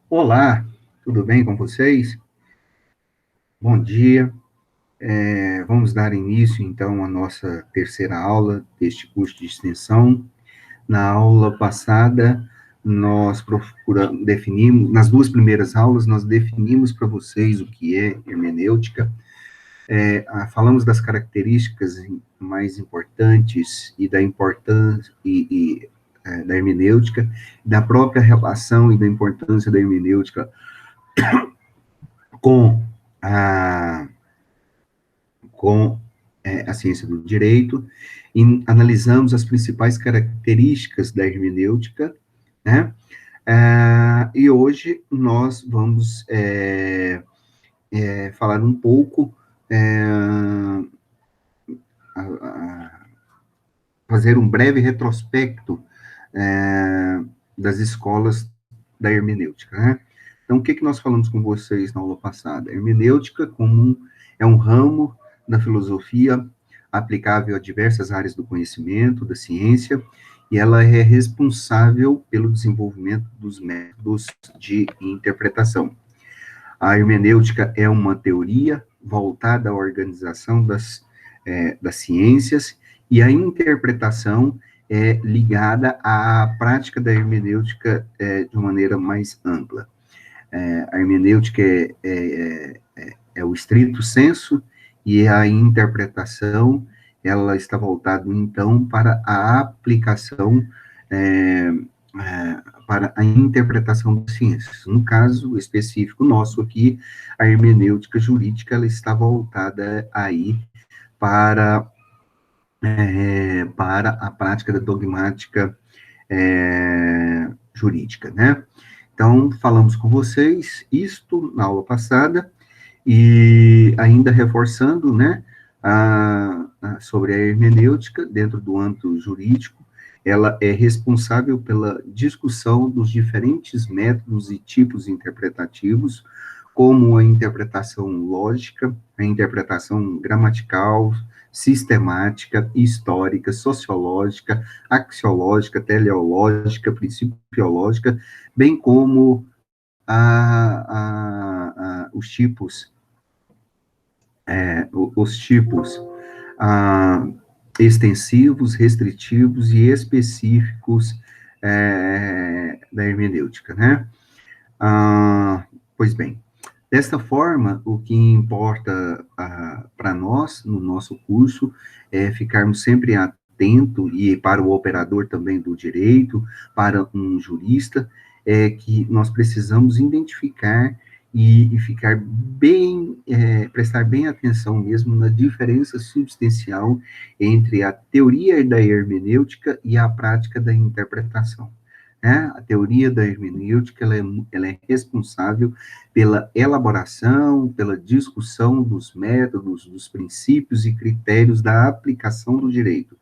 Olá, tudo bem com vocês? Bom dia. Vamos dar início, então, à nossa terceira aula deste curso de extensão. Na aula passada, nós definimos, nas duas primeiras aulas, nós definimos para vocês o que é hermenêutica, falamos das características mais importantes e da importância da hermenêutica, da própria relação e da importância da hermenêutica com a com a ciência do direito, e analisamos as principais características da hermenêutica, né? E hoje nós vamos falar um pouco, fazer um breve retrospecto das escolas da hermenêutica, né? Então, o que nós falamos com vocês na aula passada? A hermenêutica é um ramo da filosofia aplicável a diversas áreas do conhecimento, da ciência, e ela é responsável pelo desenvolvimento dos métodos de interpretação. A hermenêutica é uma teoria voltada à organização das ciências, e a interpretação é ligada à prática da hermenêutica de maneira mais ampla. A hermenêutica é o estrito sensu, e a interpretação, ela está voltada, então, para a aplicação, para a interpretação das ciências. No caso específico nosso aqui, a hermenêutica jurídica, ela está voltada aí para, para a prática da dogmática jurídica, né? Então, falamos com vocês isto na aula passada, e ainda reforçando, né, sobre a hermenêutica dentro do âmbito jurídico, ela é responsável pela discussão dos diferentes métodos e tipos interpretativos, como a interpretação lógica, a interpretação gramatical, sistemática, histórica, sociológica, axiológica, teleológica, principiológica, bem como os tipos, os tipos ah, extensivos, restritivos e específicos da hermenêutica, né? Pois bem, desta forma, o que importa para nós, no nosso curso, é ficarmos sempre atento, e para o operador também do direito, para um jurista, é que nós precisamos identificar e ficar bem, prestar bem atenção mesmo na diferença substancial entre a teoria da hermenêutica e a prática da interpretação, né? A teoria da hermenêutica, ela é responsável pela elaboração, pela discussão dos métodos, dos princípios e critérios da aplicação do direito,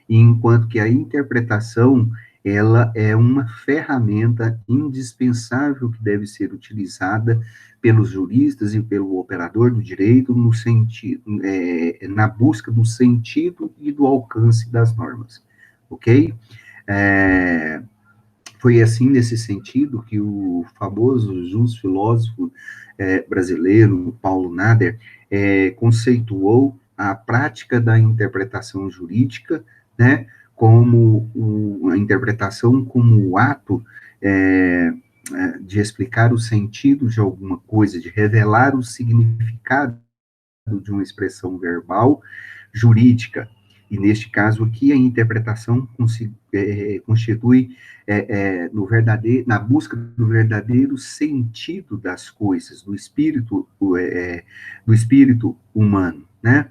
enquanto que a interpretação, ela é uma ferramenta indispensável que deve ser utilizada pelos juristas e pelo operador do direito no sentido, na busca do sentido e do alcance das normas, ok? Foi assim, nesse sentido, que o famoso justo filósofo brasileiro, Paulo Nader, conceituou a prática da interpretação jurídica, né, como a interpretação como o ato de explicar o sentido de alguma coisa, de revelar o significado de uma expressão verbal jurídica. E neste caso aqui, a interpretação constitui no verdadeiro, na busca do verdadeiro sentido das coisas, do espírito humano, né?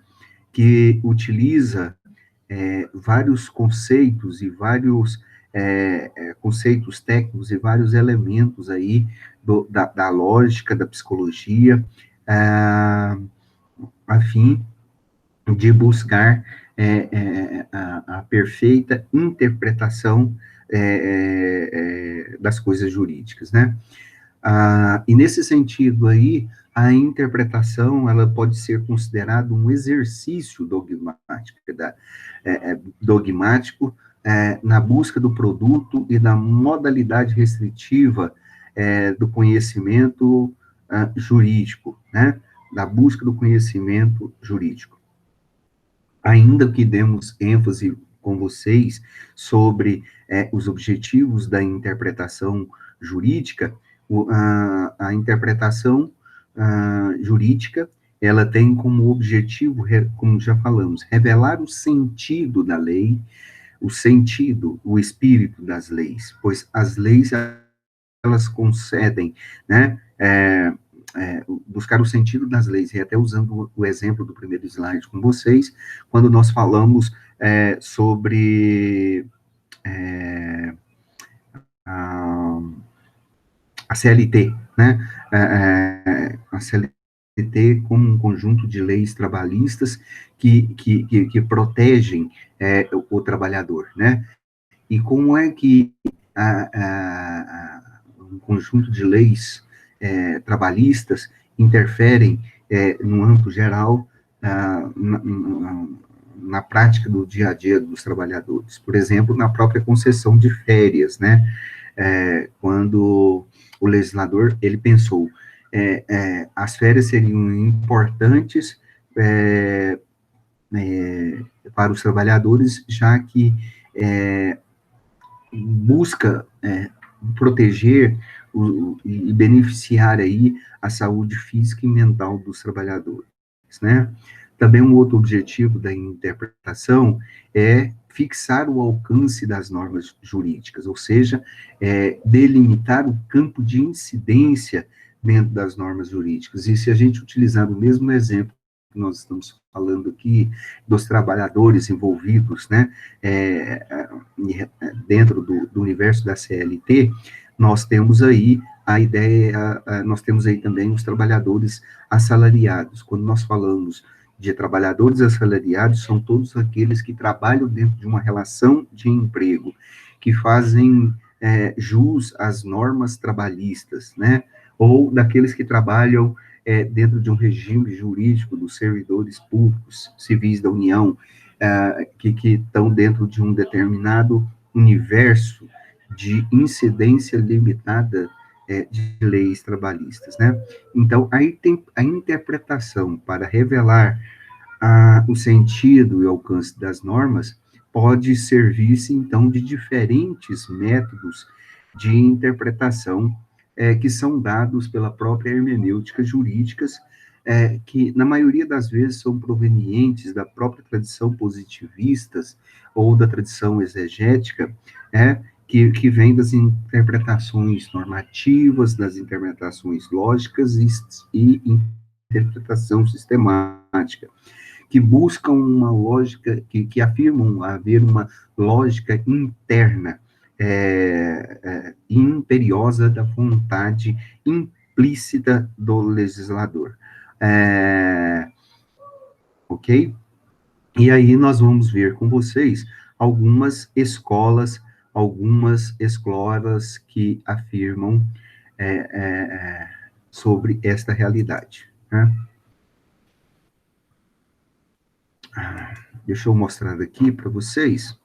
Que utiliza vários conceitos e vários conceitos técnicos e vários elementos aí da lógica, da psicologia, a fim de buscar a perfeita interpretação das coisas jurídicas, né? E nesse sentido aí, a interpretação, ela pode ser considerada um exercício dogmático na busca do produto e da modalidade restritiva do conhecimento jurídico, né? Da busca do conhecimento jurídico. Ainda que demos ênfase com vocês sobre os objetivos da interpretação jurídica, a interpretação jurídica, ela tem como objetivo, como já falamos, revelar o sentido da lei, o sentido, o espírito das leis, pois as leis, elas concedem, né, buscar o sentido das leis, e até usando o exemplo do primeiro slide com vocês, quando nós falamos sobre a, a CLT, né, a CLT como um conjunto de leis trabalhistas que protegem o trabalhador, né, e como é que um conjunto de leis trabalhistas interferem no âmbito geral na prática do dia a dia dos trabalhadores. Por exemplo, na própria concessão de férias, né? Quando o legislador, ele pensou, as férias seriam importantes para os trabalhadores, já que busca proteger e beneficiar aí a saúde física e mental dos trabalhadores, né? Também um outro objetivo da interpretação é fixar o alcance das normas jurídicas, ou seja, delimitar o campo de incidência dentro das normas jurídicas. E se a gente utilizar o mesmo exemplo que nós estamos falando aqui, dos trabalhadores envolvidos, né, dentro do universo da CLT, nós temos aí a ideia, nós temos aí também os trabalhadores assalariados. Quando nós falamos de trabalhadores assalariados, são todos aqueles que trabalham dentro de uma relação de emprego, que fazem jus às normas trabalhistas, né? Ou daqueles que trabalham dentro de um regime jurídico dos servidores públicos, civis da União, que estão dentro de um determinado universo de incidência limitada de leis trabalhistas, né? Então, aí tem a interpretação para revelar o sentido e alcance das normas pode servir-se, então, de diferentes métodos de interpretação que são dados pela própria hermenêutica jurídicas, que, na maioria das vezes, são provenientes da própria tradição positivistas ou da tradição exegética, que vem das interpretações normativas, das interpretações lógicas e interpretação sistemática, que buscam uma lógica, que afirmam haver uma lógica interna imperiosa da vontade implícita do legislador. Ok? E aí nós vamos ver com vocês algumas escolas que afirmam sobre esta realidade, né? Deixa eu mostrar aqui para vocês.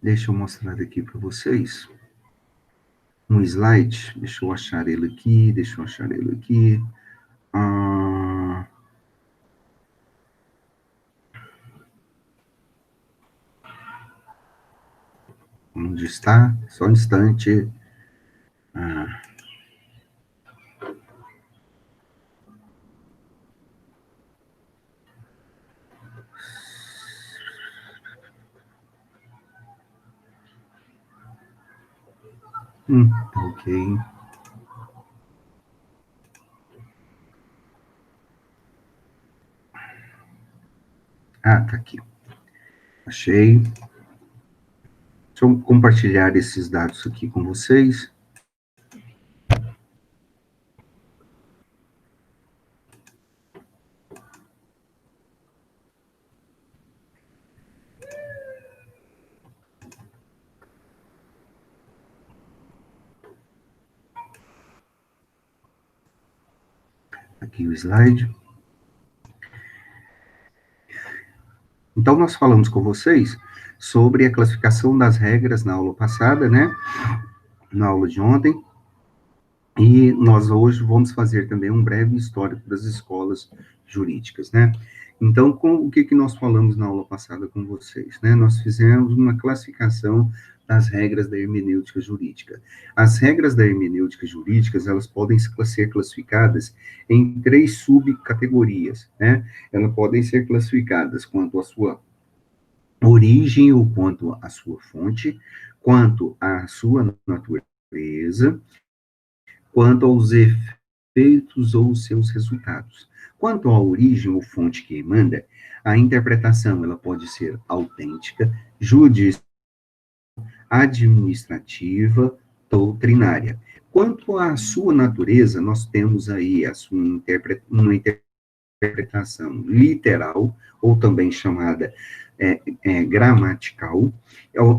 Deixa eu mostrar aqui para vocês um slide. Deixa eu achar ele aqui. Onde está? Só um instante. Ok. Tá aqui. Achei. Deixa eu compartilhar esses dados aqui com vocês. Aqui o slide. Então, nós falamos com vocês sobre a classificação das regras na aula passada, né? Na aula de ontem. E nós hoje vamos fazer também um breve histórico das escolas jurídicas, né? Então, o que nós falamos na aula passada com vocês, né? Nós fizemos uma classificação das regras da hermenêutica jurídica. As regras da hermenêutica jurídica, elas podem ser classificadas em 3 subcategorias, né? Elas podem ser classificadas quanto à sua origem ou quanto à sua fonte, quanto à sua natureza, quanto aos efeitos ou seus resultados. Quanto à origem ou fonte que emana, a interpretação ela pode ser autêntica, judicial, administrativa, doutrinária. Quanto à sua natureza, nós temos aí uma interpretação literal, ou também chamada gramatical.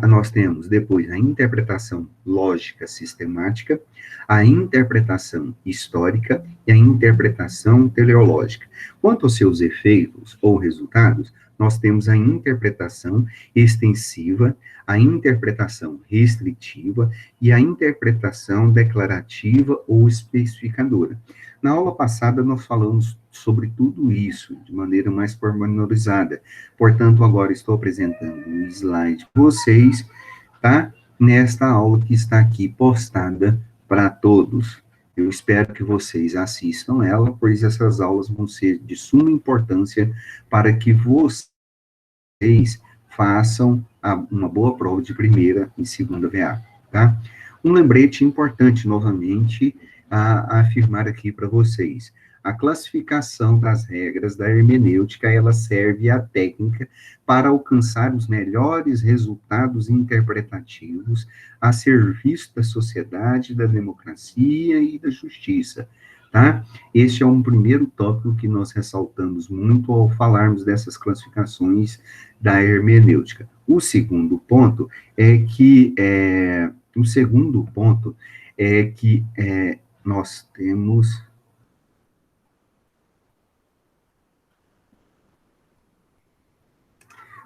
Nós temos depois a interpretação lógica sistemática, a interpretação histórica e a interpretação teleológica. Quanto aos seus efeitos ou resultados, nós temos a interpretação extensiva, a interpretação restritiva e a interpretação declarativa ou especificadora. Na aula passada, nós falamos sobre tudo isso de maneira mais pormenorizada. Portanto, agora estou apresentando um slide para vocês, tá? Nesta aula que está aqui postada para todos. Eu espero que vocês assistam ela, pois essas aulas vão ser de suma importância para que vocês façam uma boa prova de primeira e segunda VA, tá? Um lembrete importante, novamente, a afirmar aqui para vocês. A classificação das regras da hermenêutica, ela serve à técnica para alcançar os melhores resultados interpretativos a serviço da sociedade, da democracia e da justiça, tá? Este é um primeiro tópico que nós ressaltamos muito ao falarmos dessas classificações da hermenêutica. O segundo ponto é que nós temos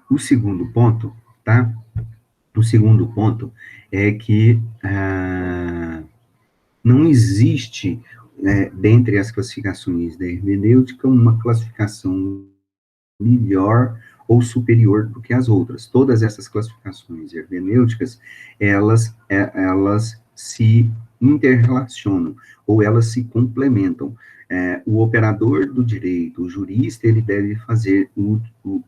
o segundo ponto, tá? O segundo ponto é que não existe, dentre as classificações da hermenêutica, uma classificação melhor ou superior do que as outras. Todas essas classificações hermenêuticas, elas se interrelacionam, ou elas se complementam. O operador do direito, o jurista, ele deve fazer o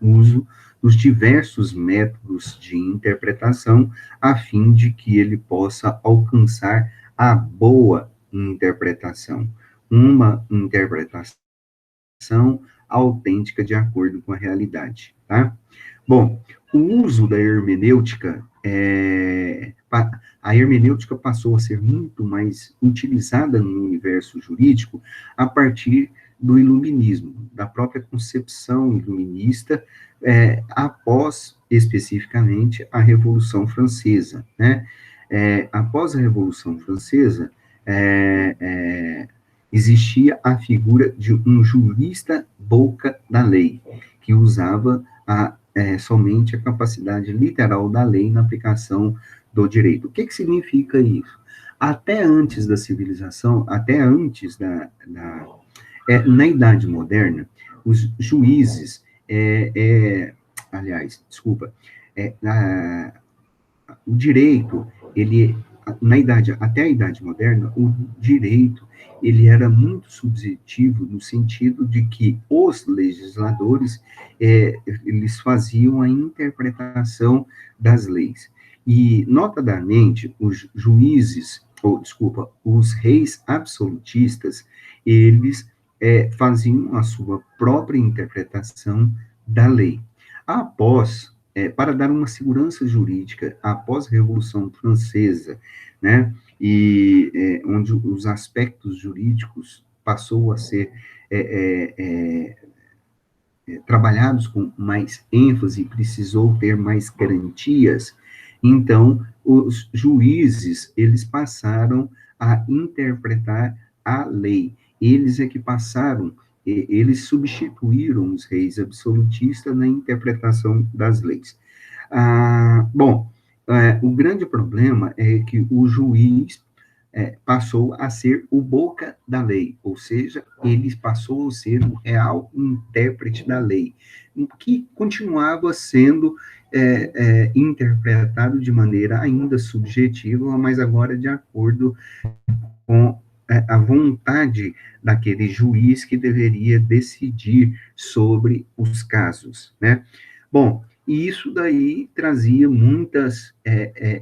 uso dos diversos métodos de interpretação, a fim de que ele possa alcançar a boa interpretação. Uma interpretação autêntica de acordo com a realidade, tá? Bom, o uso da hermenêutica, a hermenêutica passou a ser muito mais utilizada no universo jurídico a partir do iluminismo, da própria concepção iluminista, após, especificamente, a Revolução Francesa, né? Após a Revolução Francesa, existia a figura de um jurista boca da lei, que usava somente a capacidade literal da lei na aplicação do direito. O que significa isso? Até antes da civilização, até antes na Idade Moderna, os juízes, o direito, até a Idade Moderna, o direito, ele era muito subjetivo no sentido de que os legisladores, eles faziam a interpretação das leis. E, notadamente, os reis absolutistas, eles faziam a sua própria interpretação da lei. Para dar uma segurança jurídica após a Revolução Francesa, né, onde os aspectos jurídicos passou a ser trabalhados com mais ênfase, precisou ter mais garantias, então os juízes, eles passaram a interpretar a lei, eles é que passaram eles substituíram os reis absolutistas na interpretação das leis. Bom, o grande problema é que o juiz passou a ser o boca da lei, ou seja, ele passou a ser o real intérprete da lei, que continuava sendo interpretado de maneira ainda subjetiva, mas agora de acordo com a vontade daquele juiz que deveria decidir sobre os casos, né? Bom, e isso daí trazia muitas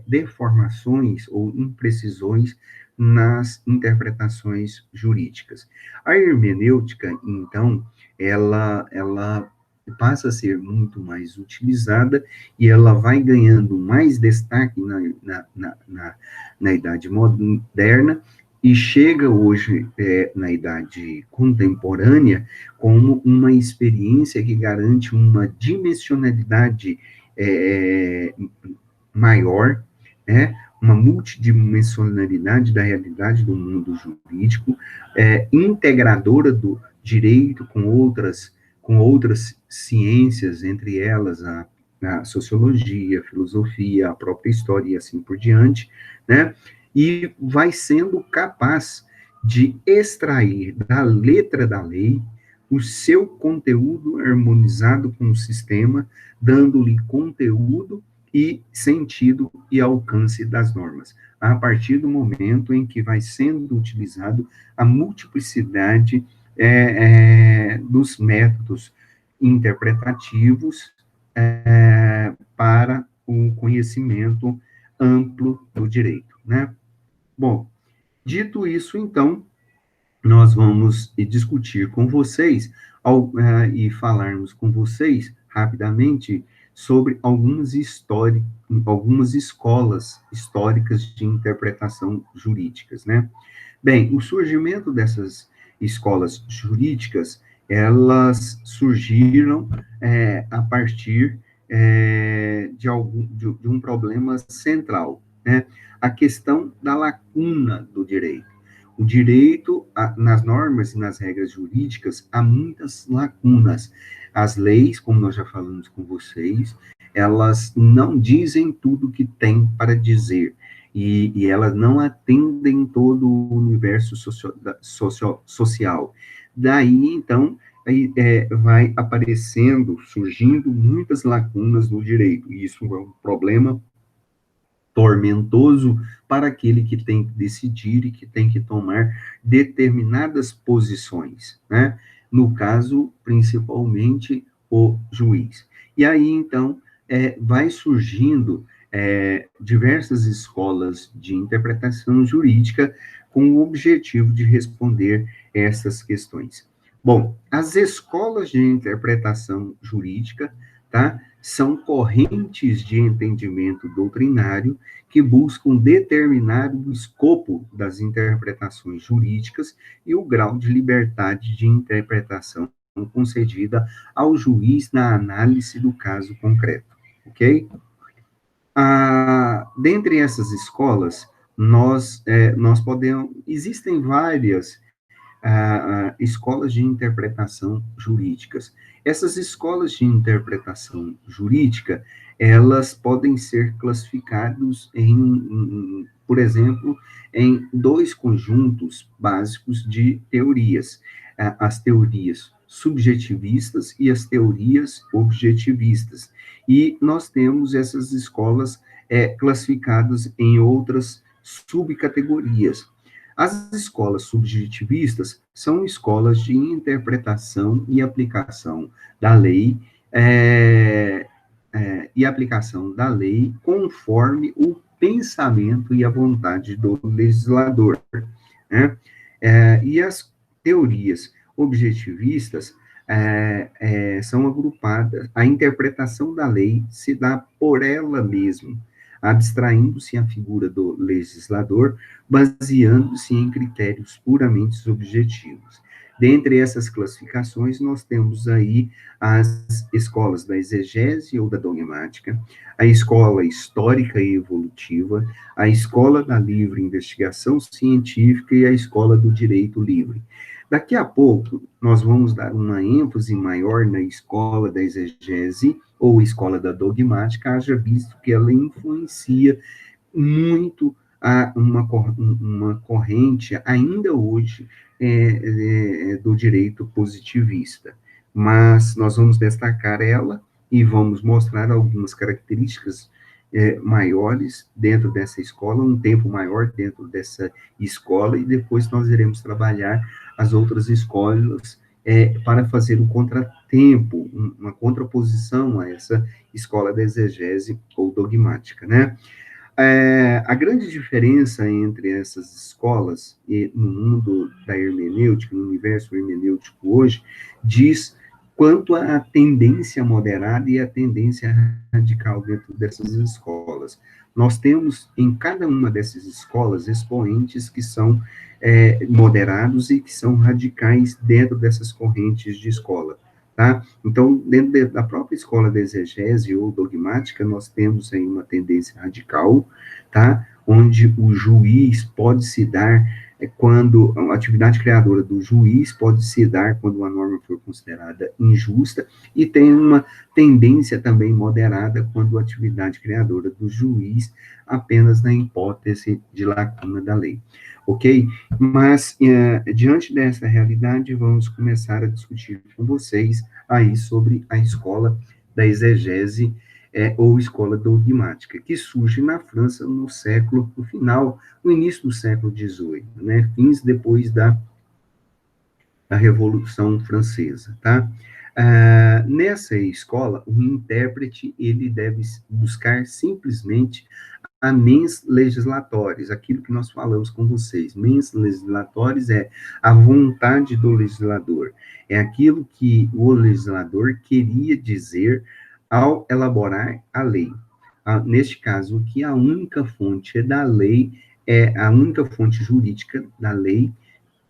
deformações ou imprecisões nas interpretações jurídicas. A hermenêutica, então, ela passa a ser muito mais utilizada e ela vai ganhando mais destaque na Idade Moderna, e chega hoje, na idade contemporânea, como uma experiência que garante uma dimensionalidade maior, né, uma multidimensionalidade da realidade do mundo jurídico, integradora do direito com outras ciências, entre elas a sociologia, a filosofia, a própria história e assim por diante, né? E vai sendo capaz de extrair da letra da lei o seu conteúdo harmonizado com o sistema, dando-lhe conteúdo e sentido e alcance das normas, a partir do momento em que vai sendo utilizado a multiplicidade dos métodos interpretativos para o conhecimento amplo do direito, né? Bom, dito isso, então, nós vamos discutir com vocês e falarmos com vocês rapidamente sobre algumas escolas históricas de interpretação jurídicas, né? Bem, o surgimento dessas escolas jurídicas, elas surgiram a partir de um problema central, né? A questão da lacuna do direito. O direito, nas normas e nas regras jurídicas, há muitas lacunas. As leis, como nós já falamos com vocês, elas não dizem tudo o que tem para dizer, e elas não atendem todo o universo social. Daí, então, vai aparecendo, surgindo muitas lacunas no direito, e isso é um problema tormentoso para aquele que tem que decidir e que tem que tomar determinadas posições, né? No caso, principalmente, o juiz. E aí, então, vai surgindo diversas escolas de interpretação jurídica com o objetivo de responder essas questões. Bom, as escolas de interpretação jurídica, tá, são correntes de entendimento doutrinário que buscam determinar o escopo das interpretações jurídicas e o grau de liberdade de interpretação concedida ao juiz na análise do caso concreto, ok? Dentre essas escolas, nós podemos, existem várias escolas de interpretação jurídicas. Essas escolas de interpretação jurídica, elas podem ser classificadas por exemplo, em dois conjuntos básicos de teorias, as teorias subjetivistas e as teorias objetivistas. E nós temos essas escolas classificadas em outras subcategorias. As escolas subjetivistas são escolas de interpretação e aplicação da lei, conforme o pensamento e a vontade do legislador, né? E as teorias objetivistas são agrupadas, a interpretação da lei se dá por ela mesma, abstraindo-se a figura do legislador, baseando-se em critérios puramente subjetivos. Dentre essas classificações, nós temos aí as escolas da exegese ou da dogmática, a escola histórica e evolutiva, a escola da livre investigação científica e a escola do direito livre. Daqui a pouco, nós vamos dar uma ênfase maior na escola da exegese ou escola da dogmática, haja visto que ela influencia muito uma corrente, ainda hoje, do direito positivista. Mas nós vamos destacar ela e vamos mostrar algumas características maiores dentro dessa escola, um tempo maior dentro dessa escola, e depois nós iremos trabalhar as outras escolas para fazer um contratempo, uma contraposição a essa escola da exegese ou dogmática, né? A grande diferença entre essas escolas e no mundo da hermenêutica, no universo hermenêutico hoje, diz quanto à tendência moderada e a tendência radical dentro dessas escolas. Nós temos em cada uma dessas escolas expoentes que são moderados e que são radicais dentro dessas correntes de escola. Tá? Então, dentro da própria escola da exegese ou dogmática, nós temos aí uma tendência radical, tá? Onde o juiz pode se dar quando a atividade criadora do juiz pode se dar quando uma norma for considerada injusta, e tem uma tendência também moderada quando a atividade criadora do juiz apenas na hipótese de lacuna da lei. Ok? Mas, diante dessa realidade, vamos começar a discutir com vocês aí sobre a escola da exegese ou escola dogmática, que surge na França no final, no início do século XVIII, né? Fins depois da Revolução Francesa, tá? Nessa escola, o intérprete, ele deve buscar simplesmente a mens legislatores, aquilo que nós falamos com vocês. Mens legislatores é a vontade do legislador, é aquilo que o legislador queria dizer ao elaborar a lei. Neste caso, que a única fonte da lei a única fonte jurídica da lei,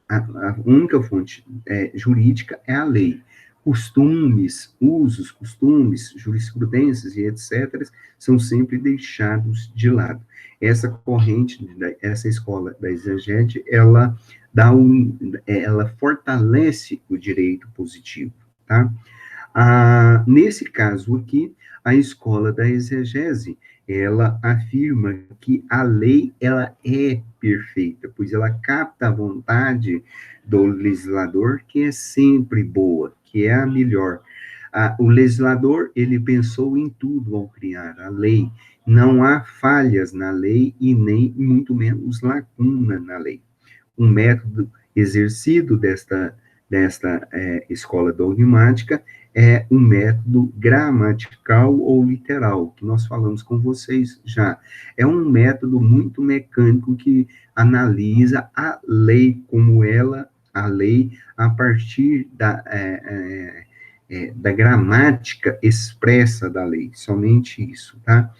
a única fonte jurídica é a lei. Costumes, usos, costumes, jurisprudências e etc., são sempre deixados de lado. Essa corrente, essa escola da exegese, ela fortalece o direito positivo, tá? Nesse caso aqui, a escola da exegese, ela afirma que a lei, ela é perfeita, pois ela capta a vontade do legislador, que é sempre boa, que é a melhor. O legislador, ele pensou em tudo ao criar a lei. Não há falhas na lei e nem, muito menos, lacuna na lei. Um método exercido desta escola dogmática é um método gramatical ou literal, que nós falamos com vocês já. É um método muito mecânico que analisa a lei como a lei a partir da gramática expressa da lei, somente isso, tá?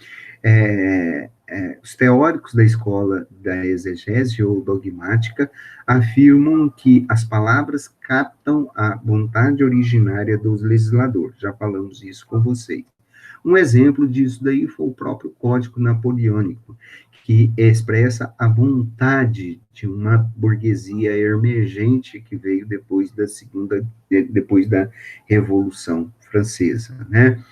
Os teóricos da escola da exegese ou dogmática afirmam que as palavras captam a vontade originária do legislador. Já falamos isso com vocês. Um exemplo disso daí foi o próprio Código Napoleônico, que expressa a vontade de uma burguesia emergente que veio depois da Revolução Francesa, né?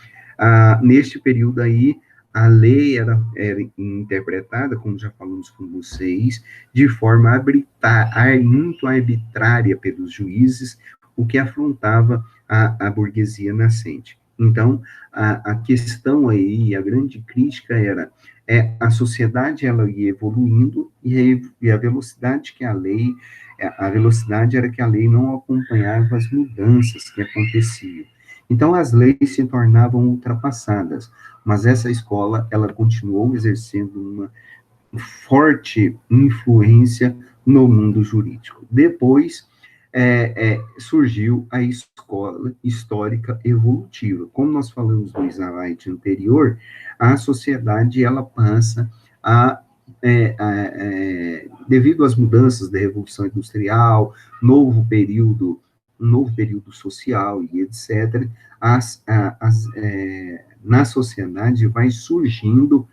Neste período aí, a lei era interpretada, como já falamos com vocês, de forma muito arbitrária pelos juízes, o que afrontava a burguesia nascente. Então, a questão aí, a grande crítica era a sociedade, ela ia evoluindo e a velocidade era que a lei não acompanhava as mudanças que aconteciam. Então, as leis se tornavam ultrapassadas, mas essa escola, ela continuou exercendo uma forte influência no mundo jurídico. Depois, surgiu a escola histórica evolutiva. Como nós falamos no slide anterior, a sociedade, ela passa devido às mudanças da Revolução Industrial, novo período social e etc., na sociedade vai surgindo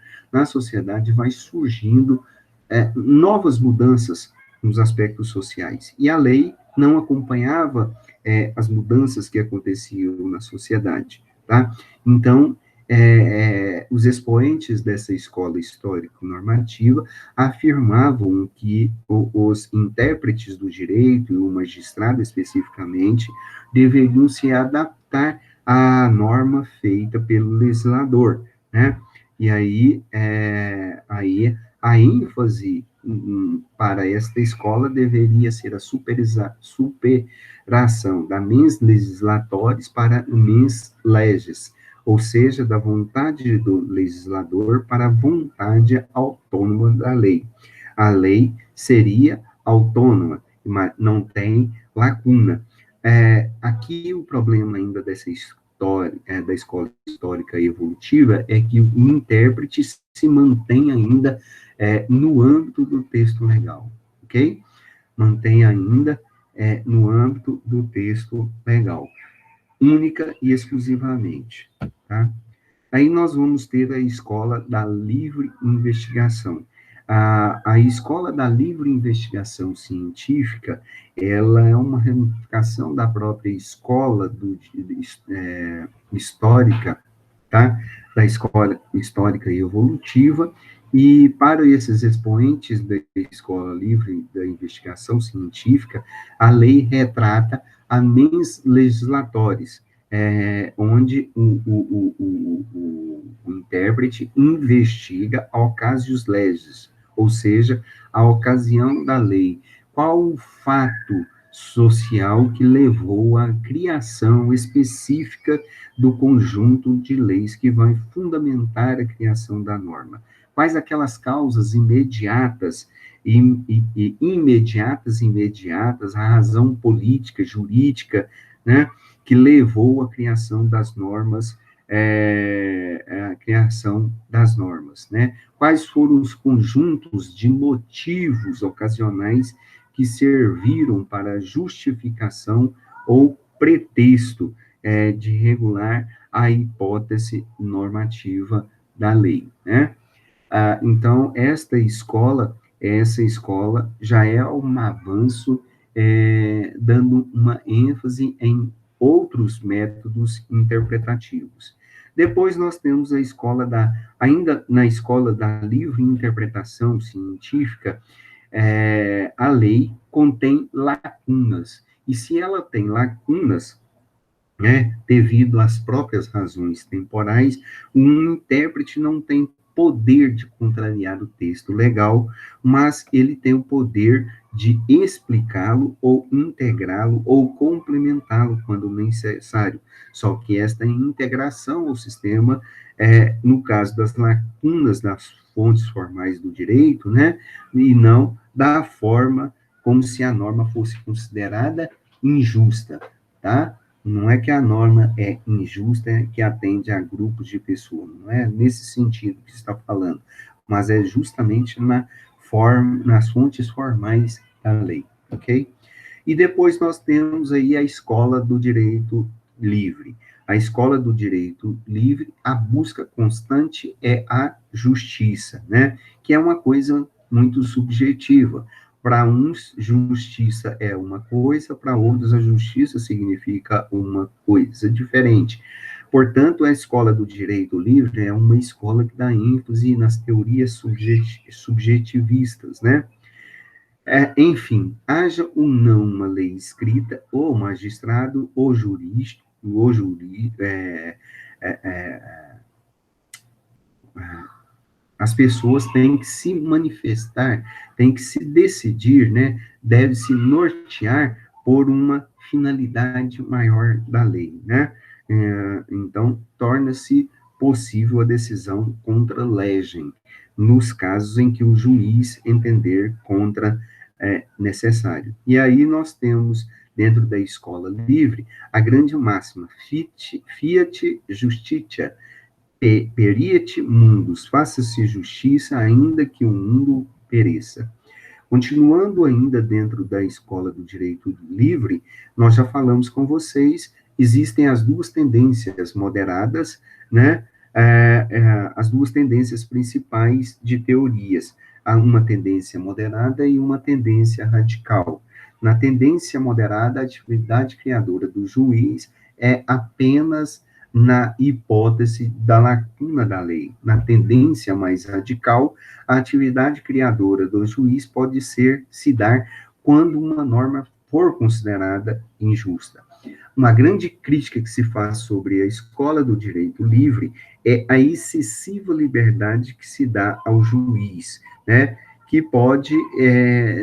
novas mudanças nos aspectos sociais. E a lei, não acompanhava as mudanças que aconteciam na sociedade, tá? Então, os expoentes dessa escola histórico-normativa afirmavam que os intérpretes do direito, e o magistrado especificamente, deveriam se adaptar à norma feita pelo legislador, né? E aí a ênfase para esta escola deveria ser a superação da mens legislatoris para mens legis, ou seja, da vontade do legislador para a vontade autônoma da lei. A lei seria autônoma, mas não tem lacuna. Aqui o problema ainda dessa história, da escola histórica e evolutiva, é que o intérprete se mantém ainda no âmbito do texto legal, ok? Mantém ainda no âmbito do texto legal, única e exclusivamente, tá? Aí nós vamos ter a escola da livre investigação. A escola da livre investigação científica, ela é uma ramificação da própria escola histórica, tá? Da escola histórica e evolutiva, e para esses expoentes da escola livre da investigação científica, a lei retrata a mens legislatores, onde o intérprete investiga a ocasius legis, ou seja, a ocasião da lei. Qual o fato social que levou à criação específica do conjunto de leis que vai fundamentar a criação da norma? Quais aquelas causas imediatas imediatas, a razão política, jurídica, né, que levou à criação das normas, né? Quais foram os conjuntos de motivos ocasionais que serviram para a justificação ou pretexto de regular a hipótese normativa da lei, né? Então, essa escola já é um avanço, dando uma ênfase em outros métodos interpretativos. Depois nós temos ainda na escola da livre interpretação científica, a lei contém lacunas, e se ela tem lacunas, né, devido às próprias razões temporais, um intérprete não tem poder de contrariar o texto legal, mas ele tem o poder de explicá-lo ou integrá-lo ou complementá-lo quando necessário. Só que esta integração ao sistema, no caso das lacunas das fontes formais do direito, né, e não da forma como se a norma fosse considerada injusta, tá? Não é que a norma é injusta, é que atende a grupos de pessoas, não é nesse sentido que está falando, mas é justamente nas fontes formais da lei, ok? E depois nós temos aí a escola do direito livre. A escola do direito livre, a busca constante é a justiça, né? Que é uma coisa muito subjetiva. Para uns, justiça é uma coisa, para outros, a justiça significa uma coisa diferente. Portanto, a escola do direito livre é uma escola que dá ênfase nas teorias subjetivistas, né? Enfim, haja ou não uma lei escrita, o magistrado, o jurista, as pessoas têm que se manifestar, têm que se decidir, né? Deve se nortear por uma finalidade maior da lei, né? Então, torna-se possível a decisão contra legem, nos casos em que o juiz entender contra necessário. E aí nós temos, dentro da escola livre, a grande máxima, fiat justitia, periet mundus, faça-se justiça, ainda que o mundo pereça. Continuando ainda dentro da escola do direito livre, nós já falamos com vocês, existem as duas tendências moderadas, né? As duas tendências principais de teorias, há uma tendência moderada e uma tendência radical. Na tendência moderada, a atividade criadora do juiz é apenas na hipótese da lacuna da lei. Na tendência mais radical, a atividade criadora do juiz pode se dar quando uma norma for considerada injusta. Uma grande crítica que se faz sobre a escola do direito livre é a excessiva liberdade que se dá ao juiz, né? Que pode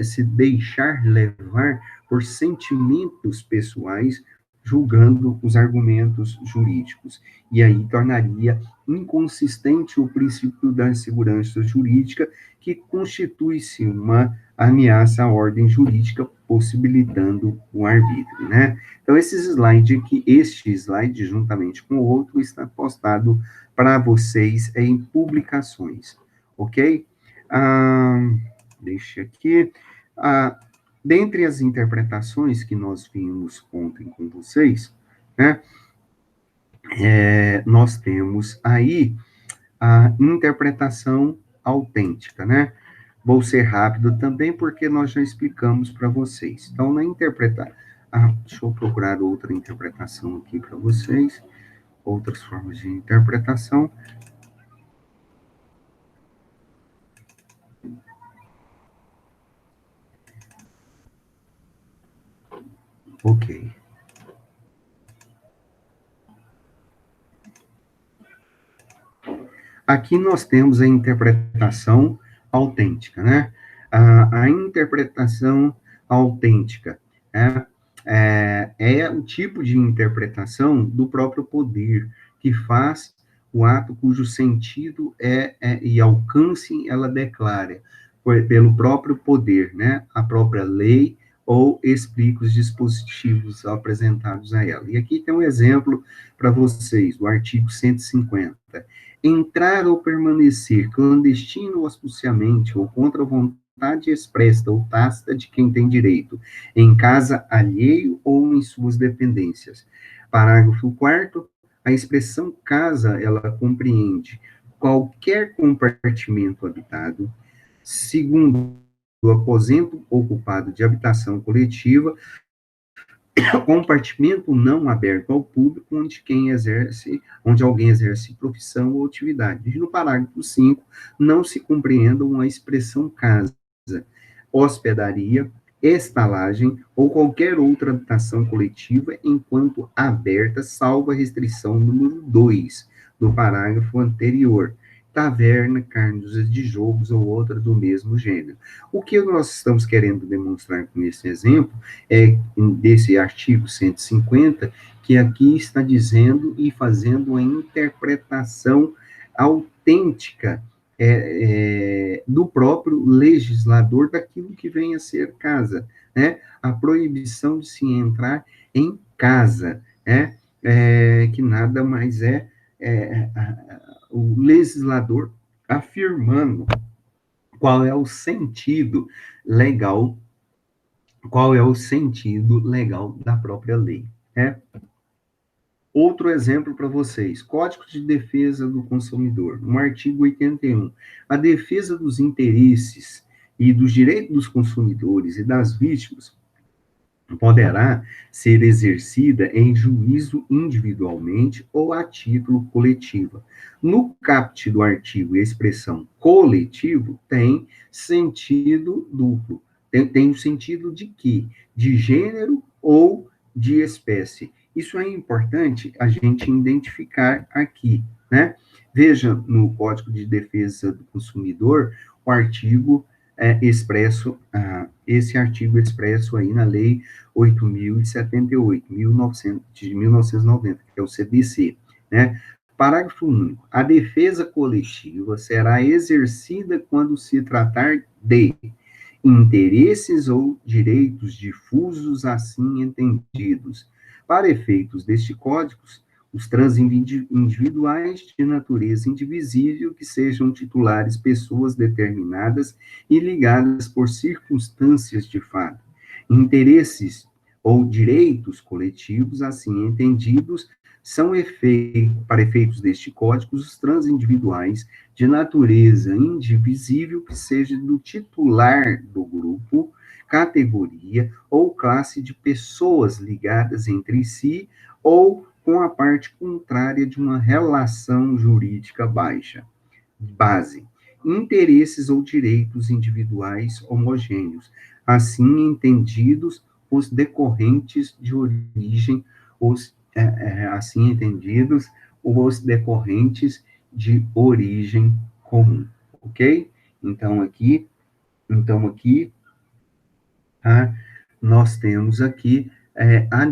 se deixar levar por sentimentos pessoais, julgando os argumentos jurídicos. E aí tornaria inconsistente o princípio da segurança jurídica, que constitui-se uma ameaça à ordem jurídica, possibilitando o arbítrio, né? Então, este slide, juntamente com o outro, está postado para vocês em publicações, ok? Deixa aqui. Dentre as interpretações que nós vimos ontem com vocês, né, nós temos aí a interpretação autêntica, né? Vou ser rápido também, porque nós já explicamos para vocês. Então, na interpretação... deixa eu procurar outra interpretação aqui para vocês. Outras formas de interpretação. Ok. Aqui nós temos a interpretação autêntica, né? A interpretação autêntica é o tipo de interpretação do próprio poder, que faz o ato cujo sentido e alcance ela declara, pelo próprio poder, né? A própria lei, ou explica os dispositivos apresentados a ela. E aqui tem um exemplo para vocês, do artigo 150. Entrar ou permanecer clandestino ou astuciamente, ou contra a vontade expressa ou tácita de quem tem direito, em casa alheio ou em suas dependências. Parágrafo 4º, a expressão casa, ela compreende qualquer compartimento habitado. Segundo, o aposento ocupado de habitação coletiva, compartimento não aberto ao público, onde alguém exerce profissão ou atividade. E no parágrafo 5, não se compreendam a expressão casa, hospedaria, estalagem ou qualquer outra habitação coletiva enquanto aberta, salvo a restrição número 2 do parágrafo anterior. Taverna, carnes de jogos ou outra do mesmo gênero. O que nós estamos querendo demonstrar com esse exemplo desse artigo 150, que aqui está dizendo e fazendo uma interpretação autêntica do próprio legislador daquilo que vem a ser casa, né? A proibição de se entrar em casa, que nada mais o legislador afirmando qual é o sentido legal da própria lei, né? Outro exemplo para vocês, Código de Defesa do Consumidor, no artigo 81, a defesa dos interesses e dos direitos dos consumidores e das vítimas poderá ser exercida em juízo individualmente ou a título coletivo. No caput do artigo, a expressão coletivo tem sentido duplo. Tem o sentido de quê? De gênero ou de espécie. Isso é importante a gente identificar aqui, né? Veja no Código de Defesa do Consumidor o artigo esse artigo expresso aí na Lei 8.078, de 1990, que é o CDC, né? Parágrafo único. A defesa coletiva será exercida quando se tratar de interesses ou direitos difusos assim entendidos. Para efeitos deste código, os transindividuais de natureza indivisível que sejam titulares pessoas determinadas e ligadas por circunstâncias de fato. Interesses ou direitos coletivos assim entendidos são para efeitos deste código os transindividuais de natureza indivisível que seja do titular do grupo categoria ou classe de pessoas ligadas entre si ou com a parte contrária de uma relação jurídica base, interesses ou direitos individuais homogêneos, assim entendidos os decorrentes de origem, assim entendidos os decorrentes de origem comum, ok? Então aqui, tá? Nós temos aqui a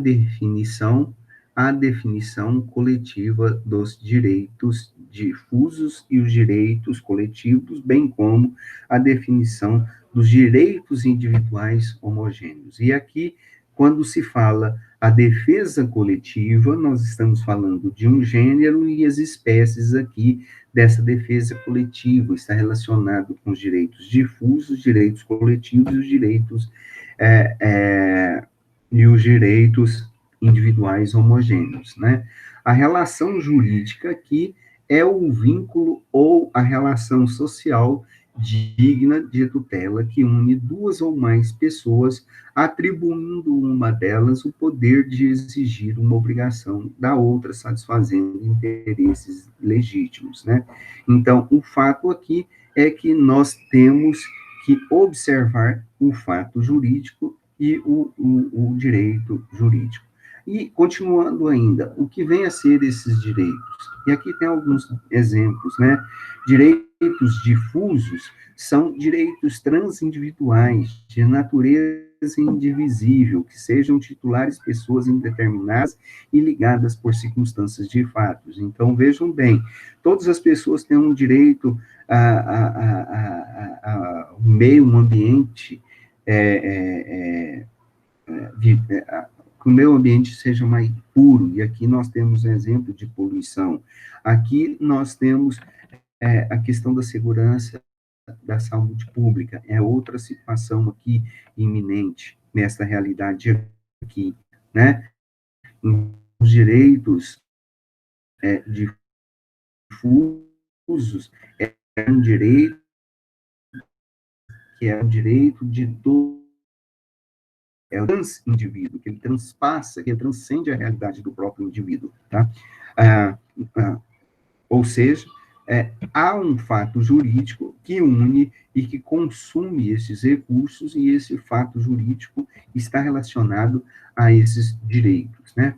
definição coletiva dos direitos difusos e os direitos coletivos, bem como a definição dos direitos individuais homogêneos. E aqui, quando se fala a defesa coletiva, nós estamos falando de um gênero e as espécies aqui dessa defesa coletiva está relacionado com os direitos difusos, direitos coletivos e os direitos é, é, e os direitos individuais homogêneos, né? A relação jurídica aqui é o vínculo ou a relação social digna de tutela que une duas ou mais pessoas, atribuindo uma delas o poder de exigir uma obrigação da outra, satisfazendo interesses legítimos, né? Então, o fato aqui é que nós temos que observar o fato jurídico e o direito jurídico. E, continuando ainda, o que vem a ser esses direitos? E aqui tem alguns exemplos, né? Direitos difusos são direitos transindividuais, de natureza indivisível, que sejam titulares pessoas indeterminadas e ligadas por circunstâncias de fatos. Então, vejam bem, todas as pessoas têm um direito a um meio ambiente que o meio ambiente seja mais puro, e aqui nós temos um exemplo de poluição. Aqui nós temos a questão da segurança da saúde pública, é outra situação aqui iminente nessa realidade aqui, né? Os direitos difusos é um direito que é um direito de todo é o transindivíduo, que ele transpassa, que ele transcende a realidade do próprio indivíduo, tá? Ou seja, há um fato jurídico que une e que consome esses recursos, e esse fato jurídico está relacionado a esses direitos, né?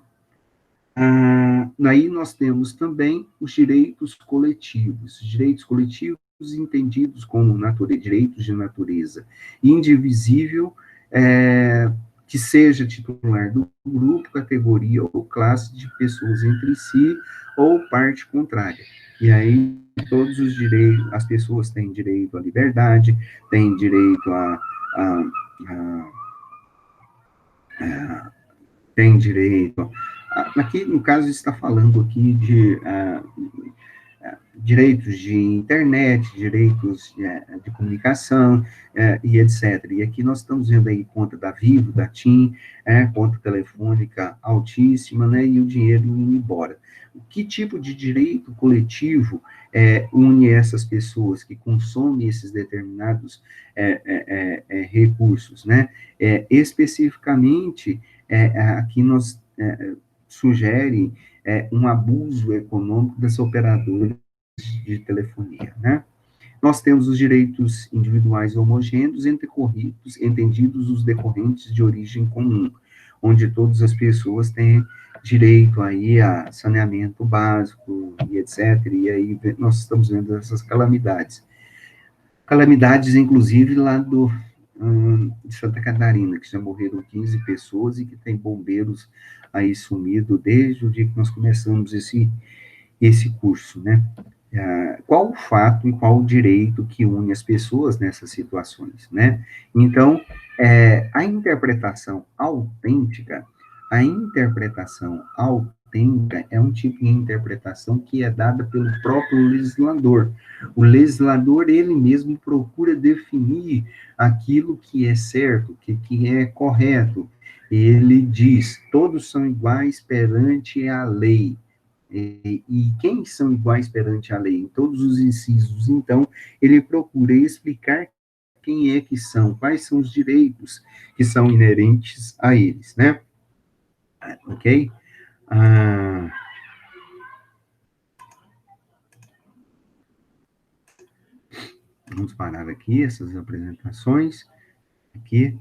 Aí nós temos também os direitos coletivos. Direitos coletivos entendidos como direitos de natureza indivisível, que seja titular do grupo, categoria ou classe de pessoas entre si ou parte contrária. E aí todos os direitos, as pessoas têm direito à liberdade, têm direito têm direito. Aqui, no caso, está falando aqui de direitos de internet, direitos de comunicação, e etc. E aqui nós estamos vendo aí conta da Vivo, da TIM, conta telefônica altíssima, né, e o dinheiro indo embora. Que tipo de direito coletivo une essas pessoas que consomem esses determinados recursos, né? Especificamente, aqui nós sugere um abuso econômico das operadoras de telefonia, né? Nós temos os direitos individuais homogêneos entendidos os decorrentes de origem comum, onde todas as pessoas têm direito aí a saneamento básico e etc. E aí nós estamos vendo essas calamidades. Calamidades, inclusive, lá de Santa Catarina, que já morreram 15 pessoas e que tem bombeiros aí sumido desde o dia que nós começamos esse curso, né? Qual o fato e qual o direito que une as pessoas nessas situações, né? Então, a interpretação autêntica é um tipo de interpretação que é dada pelo próprio legislador. O legislador, ele mesmo procura definir aquilo que é certo, que é correto. Ele diz, todos são iguais perante a lei. E quem são iguais perante a lei? Em todos os incisos. Então, ele procura explicar quem é que são, quais são os direitos que são inerentes a eles, né? Ok? Ah, vamos parar aqui essas apresentações, aqui,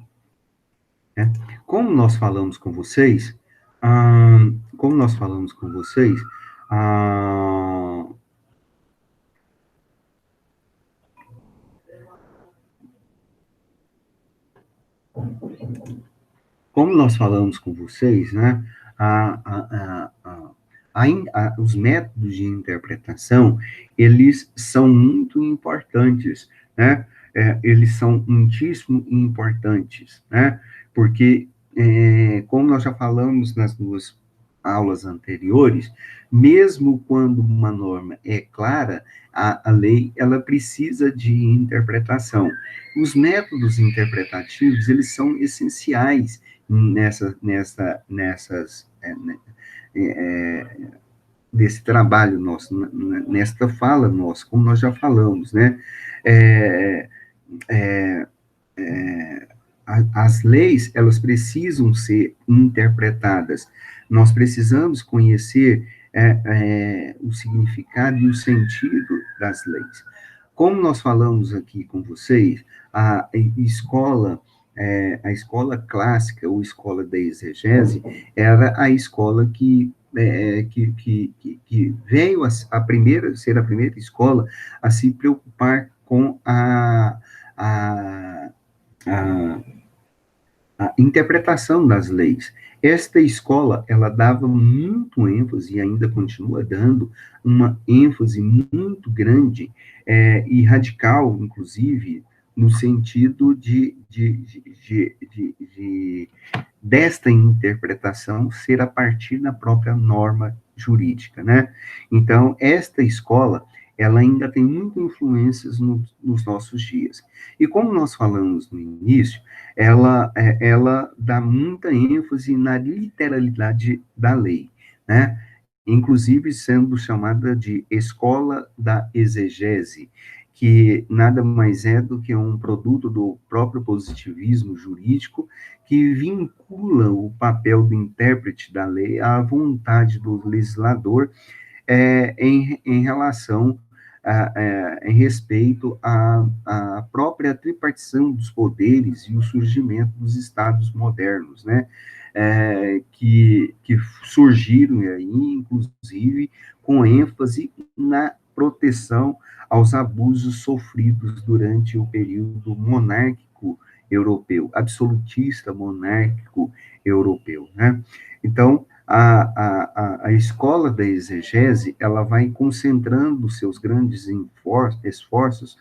né? Como nós falamos com vocês, ah, como nós falamos com vocês, ah, como nós falamos com vocês, né, os métodos de interpretação, eles são muito importantes, né, eles são muitíssimo importantes, né, porque, como nós já falamos nas duas aulas anteriores, mesmo quando uma norma é clara, a lei, ela precisa de interpretação. Os métodos interpretativos, eles são essenciais nessas, desse trabalho nosso, nesta fala nossa, como nós já falamos, né? É, é, as leis, elas precisam ser interpretadas. Nós precisamos conhecer o significado e o sentido das leis. Como nós falamos aqui com vocês, a escola clássica, ou escola da exegese, era a escola que veio ser a primeira escola a se preocupar com a, a, a interpretação das leis. Esta escola, ela dava muito ênfase, e ainda continua dando, uma ênfase muito grande e radical, inclusive, no sentido desta interpretação ser a partir da própria norma jurídica, né? Então, esta escola, ela ainda tem muitas influências nos nossos dias. E como nós falamos no início, ela dá muita ênfase na literalidade da lei, né? Inclusive sendo chamada de escola da exegese, que nada mais é do que um produto do próprio positivismo jurídico, que vincula o papel do intérprete da lei à vontade do legislador em relação em respeito à própria tripartição dos poderes e o surgimento dos estados modernos, né? Que surgiram aí, inclusive, com ênfase na proteção aos abusos sofridos durante o período monárquico europeu, absolutista monárquico europeu, né? Então, a escola da exegese, ela vai concentrando seus grandes esforços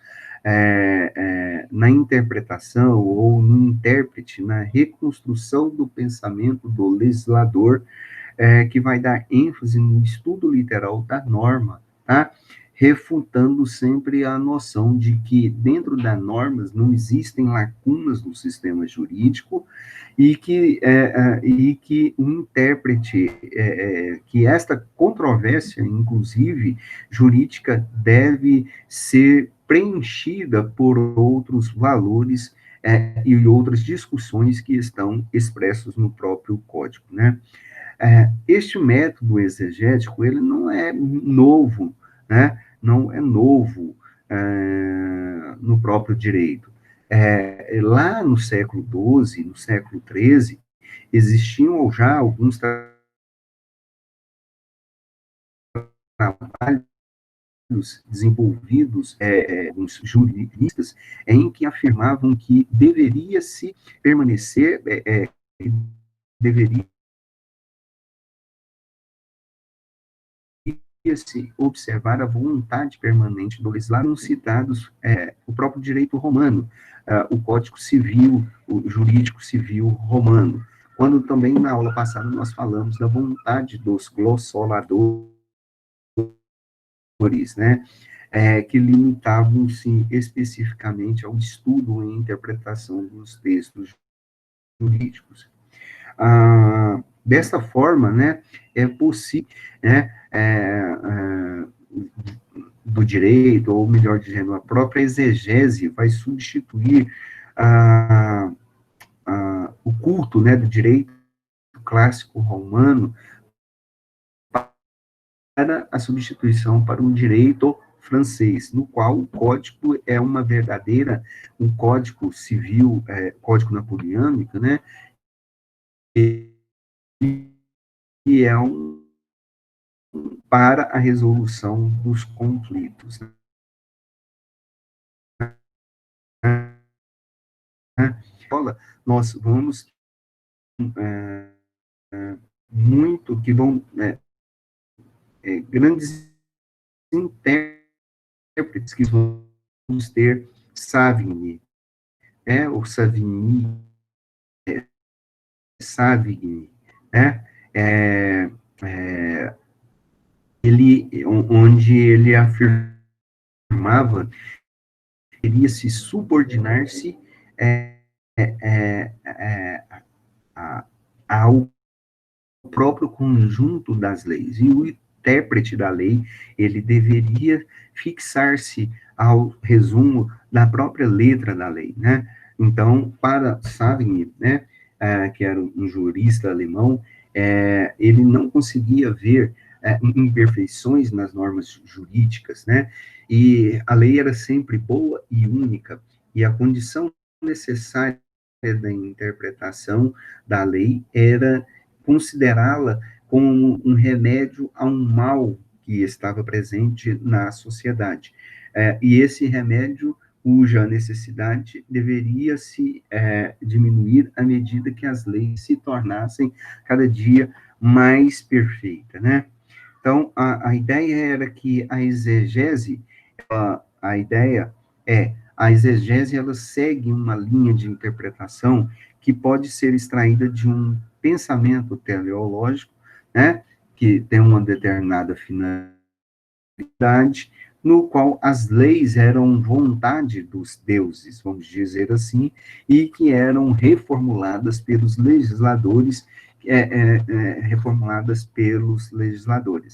na interpretação ou no intérprete, na reconstrução do pensamento do legislador, que vai dar ênfase no estudo literal da norma, tá? Refutando sempre a noção de que dentro das normas não existem lacunas no sistema jurídico e que o intérprete, que esta controvérsia, inclusive jurídica, deve ser preenchida por outros valores e outras discussões que estão expressos no próprio código, né? Este método exegético, ele não é novo, né? Não é novo no próprio direito. Lá no século XII, no século XIII, existiam já alguns trabalhos desenvolvidos, uns juristas, em que afirmavam que deveria se permanecer, deveria se observar a vontade permanente do legislador, citados o próprio direito romano, o Código Civil, o jurídico civil romano, quando também na aula passada nós falamos da vontade dos glossoladores, né, que limitavam-se especificamente ao estudo e interpretação dos textos jurídicos. Dessa forma, né, é possível, né, do direito, ou melhor dizendo, a própria exegese vai substituir a, o culto, né, do direito clássico romano para a substituição para um direito francês, no qual o código é uma verdadeira, um código civil, código napoleônico, né, e é para a resolução dos conflitos. Né? Nós vamos muito, que vão, grandes intérpretes que vamos ter Savigny, o Savigny, Savigny, né, onde ele afirmava que queria se subordinar-se ao próprio conjunto das leis, e o intérprete da lei, ele deveria fixar-se ao resumo da própria letra da lei, né? Então, para Savigny, né, que era um jurista alemão, ele não conseguia ver imperfeições nas normas jurídicas, né? E a lei era sempre boa e única, e a condição necessária da interpretação da lei era considerá-la como um remédio a um mal que estava presente na sociedade. E esse remédio, cuja necessidade deveria se diminuir à medida que as leis se tornassem cada dia mais perfeitas, né? Então, a ideia era que a exegese, a ideia a exegese, ela segue uma linha de interpretação que pode ser extraída de um pensamento teleológico, né, que tem uma determinada finalidade, no qual as leis eram vontade dos deuses, vamos dizer assim, e que eram reformuladas pelos legisladores,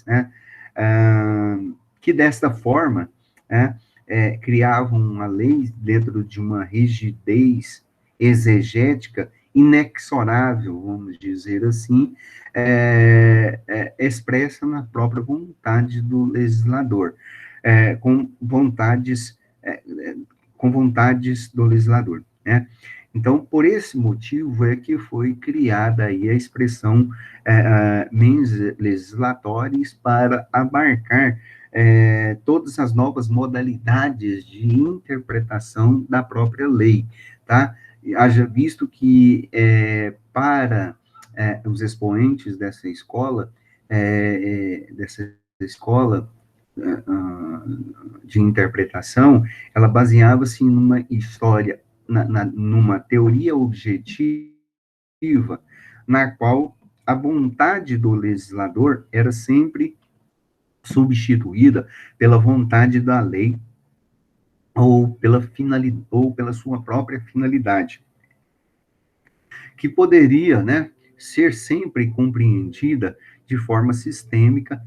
né, que desta forma, criavam uma lei dentro de uma rigidez exegética inexorável, vamos dizer assim, expressa na própria vontade do legislador, com vontades do legislador, né? Então, por esse motivo é que foi criada aí a expressão mens legislatoris para abarcar todas as novas modalidades de interpretação da própria lei, tá? Haja visto que para os expoentes dessa escola de interpretação, ela baseava-se numa história, numa teoria objetiva, na qual a vontade do legislador era sempre substituída pela vontade da lei ou pela sua própria finalidade, que poderia, né, ser sempre compreendida de forma sistêmica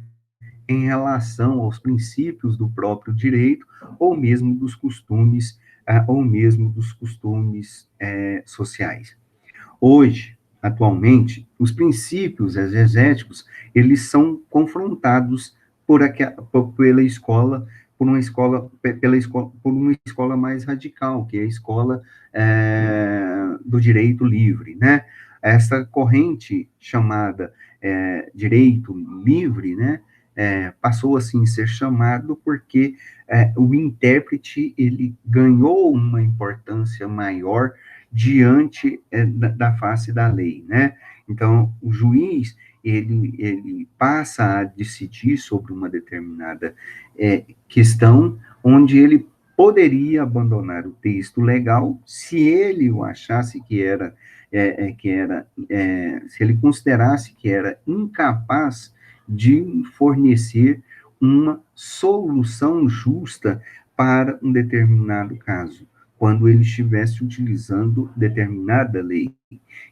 em relação aos princípios do próprio direito ou mesmo dos costumes sociais. Hoje, atualmente, os princípios exegéticos, eles são confrontados pela escola, por uma escola mais radical, que é a escola do direito livre, né? Essa corrente chamada direito livre, né? Passou assim a ser chamado porque o intérprete ele ganhou uma importância maior diante da face da lei, né? Então, o juiz, ele passa a decidir sobre uma determinada questão, onde ele poderia abandonar o texto legal se ele o achasse se ele considerasse que era incapaz de fornecer uma solução justa para um determinado caso, quando ele estivesse utilizando determinada lei.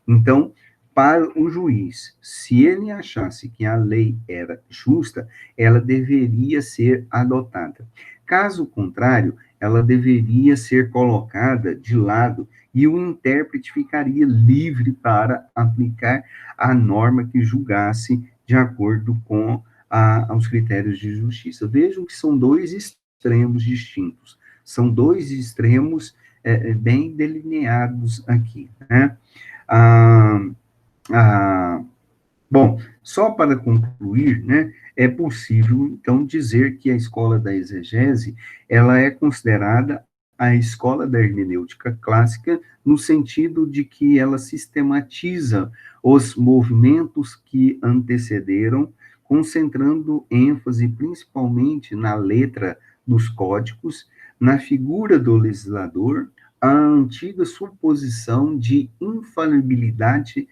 Então, para o juiz, se ele achasse que a lei era justa, ela deveria ser adotada. Caso contrário, ela deveria ser colocada de lado e o intérprete ficaria livre para aplicar a norma que julgasse de acordo com os critérios de justiça. Vejam que são dois extremos distintos, são dois extremos bem delineados aqui, né? Ah, bom, só para concluir, né, é possível, então, dizer que a escola da exegese, ela é considerada a escola da hermenêutica clássica, no sentido de que ela sistematiza os movimentos que antecederam, concentrando ênfase principalmente na letra dos códigos, na figura do legislador, a antiga suposição de infalibilidade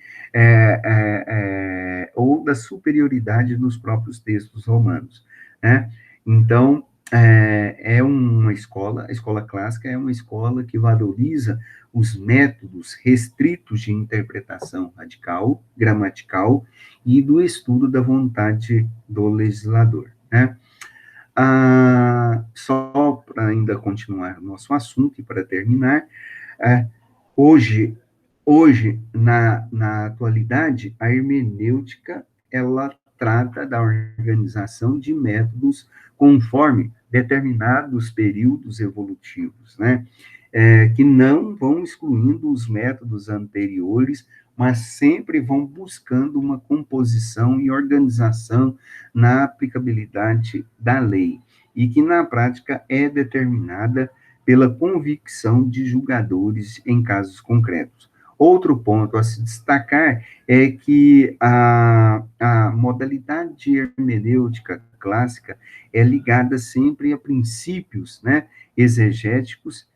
ou da superioridade dos próprios textos romanos, né? Então, é uma escola, a escola clássica é uma escola que valoriza os métodos restritos de interpretação radical, gramatical e do estudo da vontade do legislador, né? Só para ainda continuar o nosso assunto e para terminar, é, hoje, na atualidade, a hermenêutica, ela trata da organização de métodos conforme determinados períodos evolutivos, né? Que não vão excluindo os métodos anteriores, mas sempre vão buscando uma composição e organização na aplicabilidade da lei, e que na prática é determinada pela convicção de julgadores em casos concretos. Outro ponto a se destacar é que a modalidade hermenêutica clássica é ligada sempre a princípios, né, exegéticos,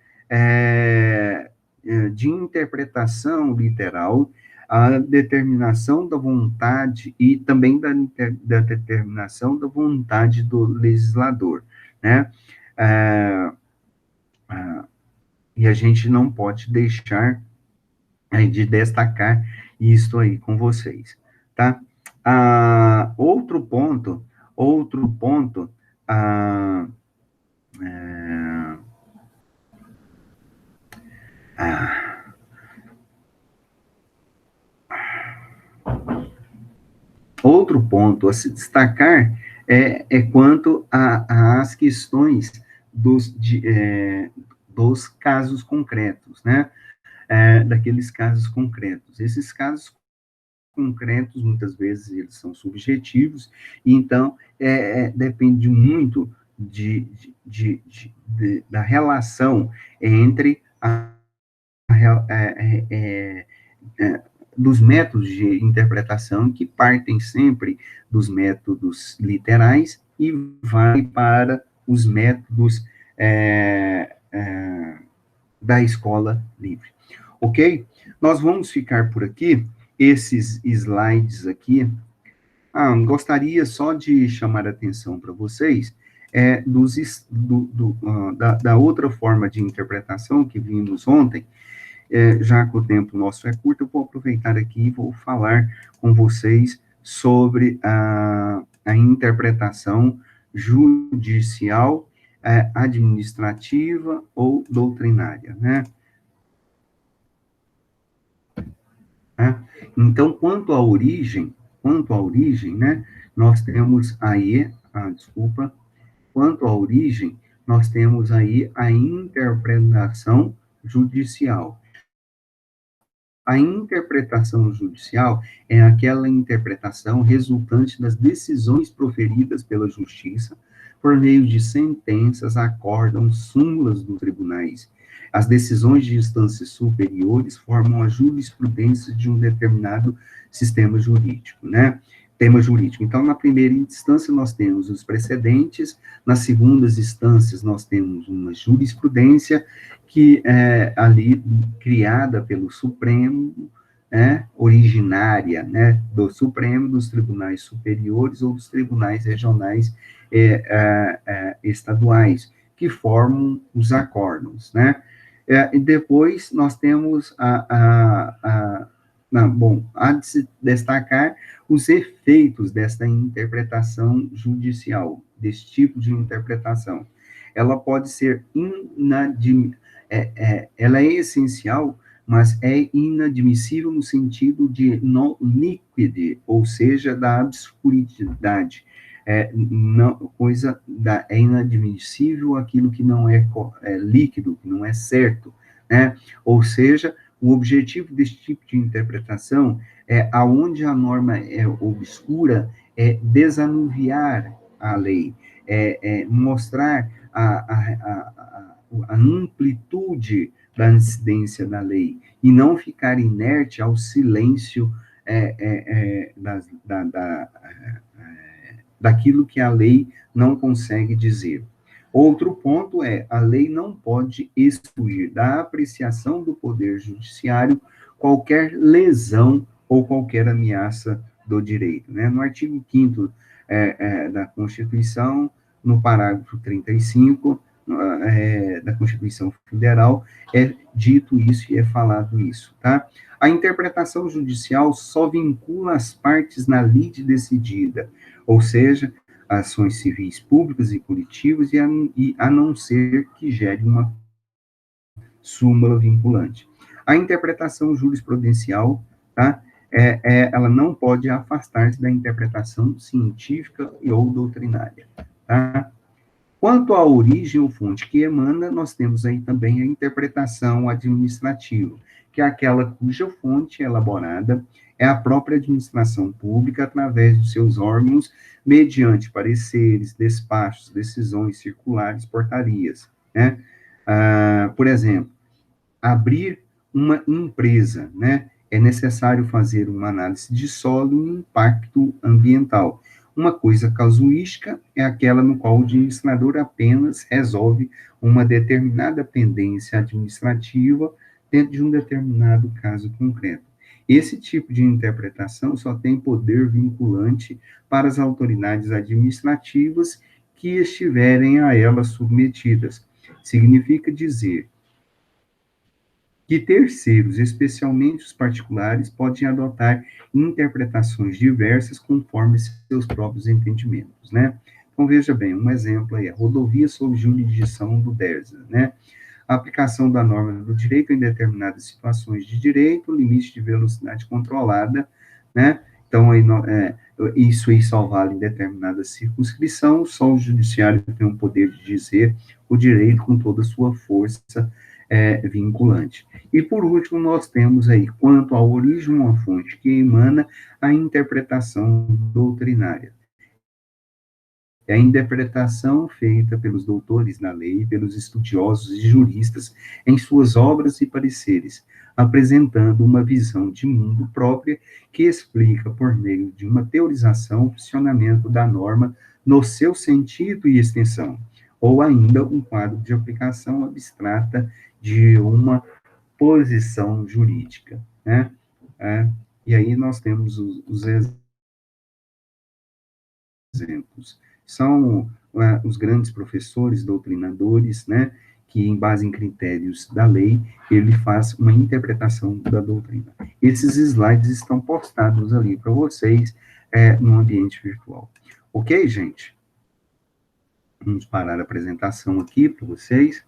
de interpretação literal, a determinação da vontade e também da determinação da vontade do legislador, né? E a gente não pode deixar de destacar isso aí com vocês, tá? Outro ponto, ah, é, ah, outro ponto a se destacar é quanto às questões dos casos concretos, né? Daqueles casos concretos. Esses casos concretos, muitas vezes, eles são subjetivos, e então depende muito da relação entre dos métodos de interpretação, que partem sempre dos métodos literais e vai para os métodos da escola livre. Ok? Nós vamos ficar por aqui. Esses slides aqui, gostaria só de chamar a atenção para vocês da outra forma de interpretação que vimos ontem. Já que o tempo nosso é curto, eu vou aproveitar aqui e vou falar com vocês sobre a interpretação judicial, administrativa ou doutrinária, né? Então, quanto à origem, né, nós temos aí, quanto à origem, nós temos aí a interpretação judicial. A interpretação judicial é aquela interpretação resultante das decisões proferidas pela justiça por meio de sentenças, acórdãos, súmulas dos tribunais. As decisões de instâncias superiores formam a jurisprudência de um determinado sistema jurídico, né? Tema jurídico. Então, na primeira instância, nós temos os precedentes, nas segundas instâncias, nós temos uma jurisprudência que é ali criada pelo Supremo, originária, né, do Supremo, dos tribunais superiores ou dos tribunais regionais estaduais, que formam os acórdãos, né? E depois nós temos Não, bom, há de se destacar os efeitos desta interpretação judicial, desse tipo de interpretação. Ela pode ser ela é essencial, mas é inadmissível no sentido de não líquide, ou seja, da obscuridade. Não, é inadmissível aquilo que não é líquido, que não é certo, né? Ou seja, o objetivo desse tipo de interpretação é, aonde a norma é obscura, é desanuviar a lei, mostrar a amplitude da incidência da lei, e não ficar inerte ao silêncio daquilo que a lei não consegue dizer. Outro ponto é, a lei não pode excluir da apreciação do Poder Judiciário qualquer lesão ou qualquer ameaça do direito. Né? No artigo 5º da Constituição, no parágrafo 35 da Constituição Federal, é dito isso e é falado isso. Tá? A interpretação judicial só vincula as partes na lide decidida, ou seja, ações civis públicas e coletivas, e a não ser que gere uma súmula vinculante. A interpretação jurisprudencial, tá? Ela não pode afastar-se da interpretação científica e ou doutrinária, tá? Quanto à origem ou fonte que emana, nós temos aí também a interpretação administrativa, que é aquela cuja fonte elaborada é a própria administração pública através dos seus órgãos, mediante pareceres, despachos, decisões circulares, portarias, né? Por exemplo, abrir uma empresa, né? É necessário fazer uma análise de solo e impacto ambiental. Uma coisa casuística é aquela no qual o administrador apenas resolve uma determinada pendência administrativa dentro de um determinado caso concreto. Esse tipo de interpretação só tem poder vinculante para as autoridades administrativas que estiverem a elas submetidas. Significa dizer que terceiros, especialmente os particulares, podem adotar interpretações diversas conforme seus próprios entendimentos, né? Então, veja bem, um exemplo aí, a rodovia sob jurisdição do DERSA, né? A aplicação da norma do direito em determinadas situações de direito, limite de velocidade controlada, né? Então, aí, isso aí só vale em determinada circunscrição, só o judiciário tem o poder de dizer o direito com toda a sua força vinculante. E, por último, nós temos aí, quanto à origem ou à fonte que emana, a interpretação doutrinária. É a interpretação feita pelos doutores da lei, pelos estudiosos e juristas em suas obras e pareceres, apresentando uma visão de mundo própria que explica, por meio de uma teorização, o funcionamento da norma no seu sentido e extensão, ou ainda um quadro de aplicação abstrata de uma posição jurídica, né? E aí nós temos os exemplos. São os grandes professores, doutrinadores, né, que, em base em critérios da lei, ele faz uma interpretação da doutrina. Esses slides estão postados ali para vocês no ambiente virtual. Ok, gente? Vamos parar a apresentação aqui para vocês.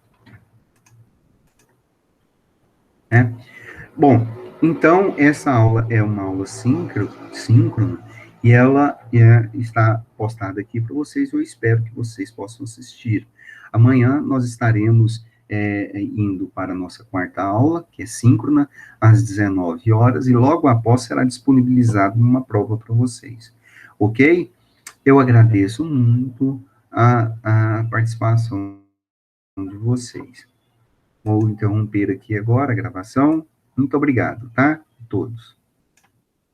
Bom, então, essa aula é uma aula síncrona, e ela está postada aqui para vocês, eu espero que vocês possam assistir. Amanhã nós estaremos indo para a nossa quarta aula, que é síncrona, às 19 horas, e logo após será disponibilizada uma prova para vocês. Ok? Eu agradeço muito a participação de vocês. Vou interromper aqui agora a gravação. Muito obrigado, tá? A todos.